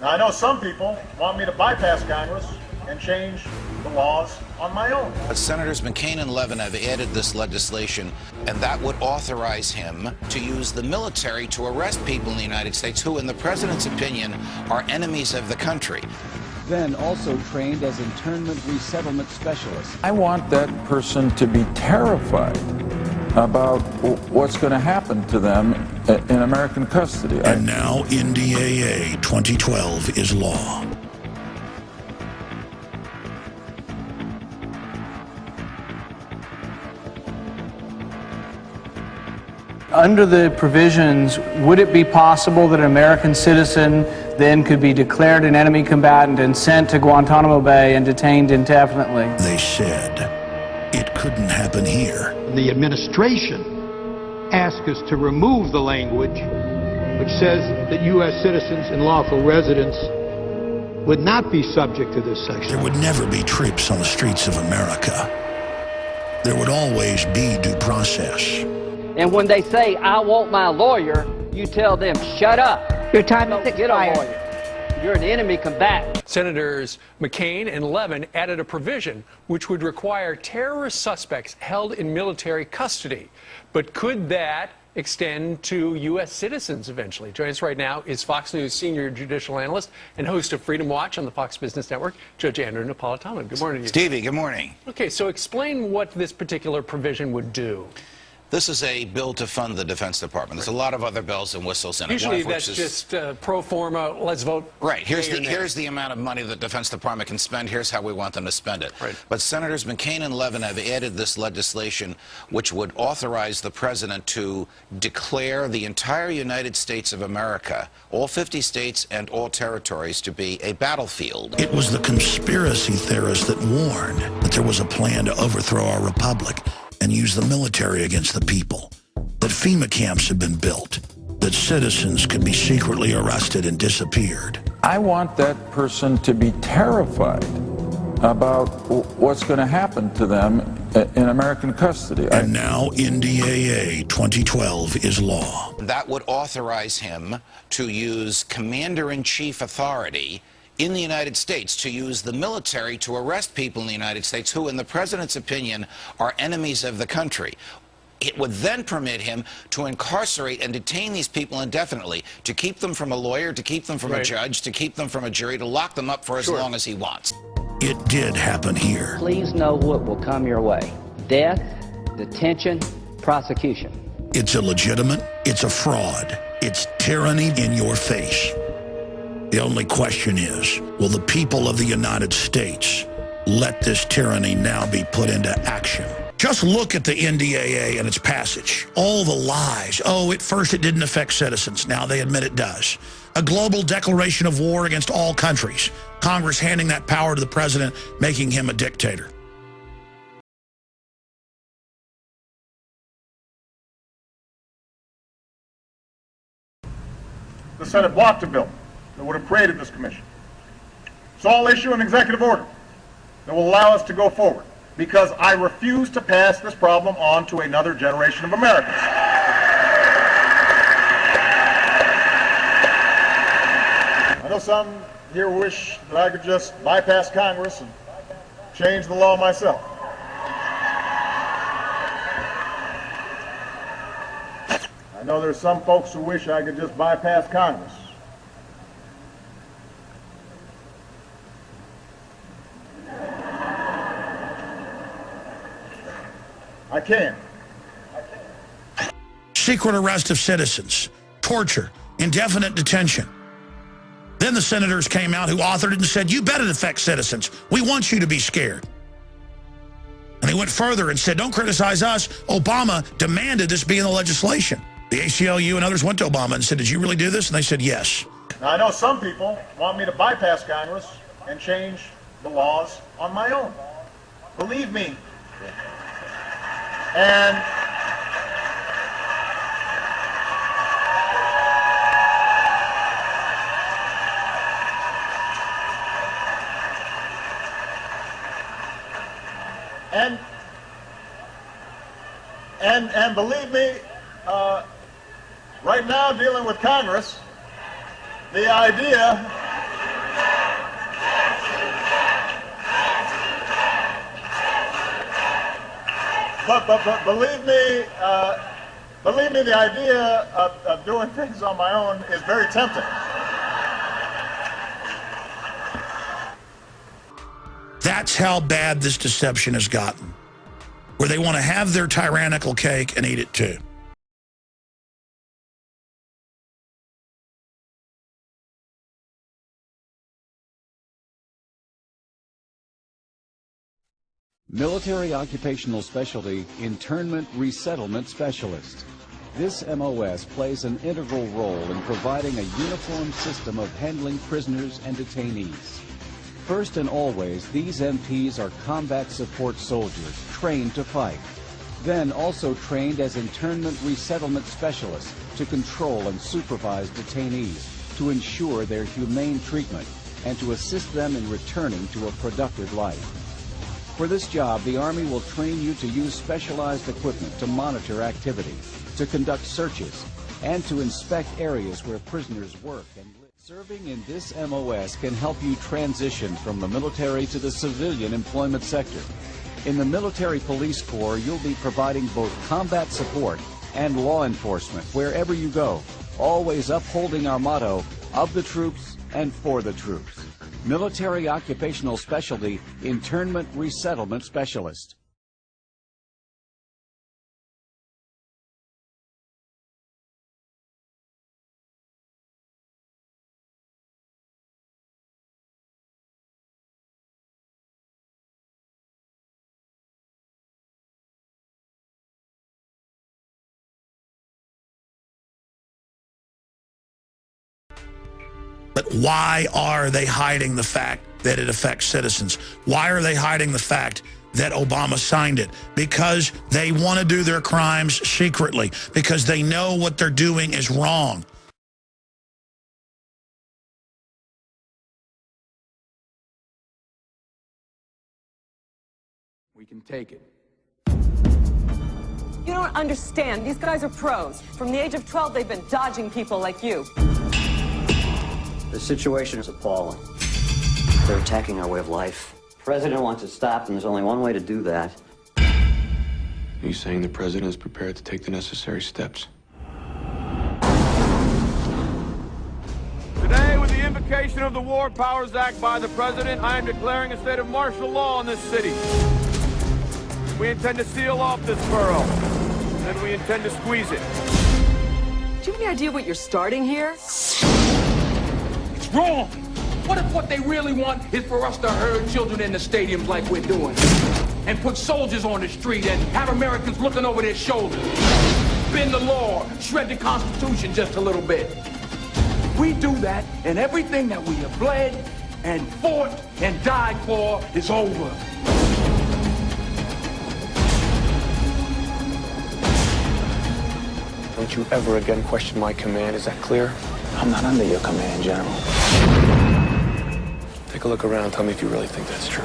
Now, I know some people want me to bypass Congress and change the laws on my own. But Senators McCain and Levin have added this legislation, and that would authorize him to use the military to arrest people in the United States who, in the president's opinion, are enemies of the country. Then also trained as internment resettlement specialist. I want that person to be terrified about what's going to happen to them in American custody. And now NDAA 2012 is law. Under the provisions, would it be possible that an American citizen then could be declared an enemy combatant and sent to Guantanamo Bay and detained indefinitely? They said it couldn't happen here. The administration asked us to remove the language which says that U.S. citizens and lawful residents would not be subject to this section. There would never be troops on the streets of America. There would always be due process. And when they say, I want my lawyer, you tell them, shut up. Your time Don't is get a expired. lawyer. You're an enemy combatant. Senators McCain and Levin added a provision which would require terrorist suspects held in military custody. But could that extend to U.S. citizens eventually? Joining us right now is Fox News senior judicial analyst and host of Freedom Watch on the Fox Business Network, Judge Andrew Napolitano. Good morning to you. Stevie, good morning. Okay, so explain what this particular provision would do. This is a bill to fund the Defense Department. There's a lot of other bells and whistles in it. Usually that's just pro forma, let's vote. Right. Here's the amount of money the Defense Department can spend. Here's how we want them to spend it. Right. But Senators McCain and Levin have added this legislation which would authorize the president to declare the entire United States of America, all 50 states and all territories, to be a battlefield. It was the conspiracy theorists that warned that there was a plan to overthrow our republic and use the military against the people, that FEMA camps had been built, that citizens could be secretly arrested and disappeared. I want that person to be terrified about what's going to happen to them in American custody. And now NDAA 2012 is law. That would authorize him to use commander-in-chief authority in the United States to use the military to arrest people in the United States who, in the president's opinion, are enemies of the country. It would then permit him to incarcerate and detain these people indefinitely, to keep them from a lawyer, to keep them from a judge, to keep them from a jury, to lock them up for as long as he wants. It did happen here. Please know what will come your way. Death, detention, prosecution. It's illegitimate. It's a fraud. It's tyranny in your face. The only question is, will the people of the United States let this tyranny now be put into action? Just look at the NDAA and its passage. All the lies. Oh, at first it didn't affect citizens. Now they admit it does. A global declaration of war against all countries. Congress handing that power to the president, making him a dictator. The Senate blocked a bill that would have created this commission. So I'll issue an executive order that will allow us to go forward, because I refuse to pass this problem on to another generation of Americans. I know some here wish that I could just bypass Congress and change the law myself. I know there's some folks who wish I could just bypass Congress. I can. Secret arrest of citizens, torture, indefinite detention. Then the senators came out who authored it and said, you bet it affects citizens. We want you to be scared. And they went further and said, don't criticize us. Obama demanded this be in the legislation. The ACLU and others went to Obama and said, did you really do this? And they said, yes. Now, I know some people want me to bypass Congress and change the laws on my own. Believe me. And believe me, right now dealing with Congress, the idea But believe me, the idea of doing things on my own is very tempting. That's how bad this deception has gotten, where they want to have their tyrannical cake and eat it too. Military Occupational Specialty Internment Resettlement Specialist. This MOS plays an integral role in providing a uniform system of handling prisoners and detainees. First and always, these MPs are combat support soldiers trained to fight. Then also trained as internment resettlement specialists to control and supervise detainees, to ensure their humane treatment, and to assist them in returning to a productive life. For this job, the Army will train you to use specialized equipment to monitor activity, to conduct searches, and to inspect areas where prisoners work and live. Serving in this MOS can help you transition from the military to the civilian employment sector. In the Military Police Corps, you'll be providing both combat support and law enforcement wherever you go, always upholding our motto, of the troops and for the troops. Military Occupational Specialty Internment Resettlement Specialist. But why are they hiding the fact that it affects citizens? Why are they hiding the fact that Obama signed it? Because they want to do their crimes secretly, because they know what they're doing is wrong. We can take it. You don't understand. These guys are pros. From the age of 12, they've been dodging people like you. The situation is appalling. They're attacking our way of life. The president wants it stopped, and there's only one way to do that. Are you saying the president is prepared to take the necessary steps? Today, with the invocation of the War Powers Act by the president, I am declaring a state of martial law in this city. We intend to seal off this borough, and we intend to squeeze it. Do you have any idea what you're starting here? It's wrong. What if what they really want is for us to herd children in the stadiums like we're doing? And put soldiers on the street and have Americans looking over their shoulders? Bend the law, shred the Constitution just a little bit. We do that, and everything that we have bled and fought and died for is over. Don't you ever again question my command, is that clear? I'm not under your command, General. Take a look around, tell me if you really think that's true.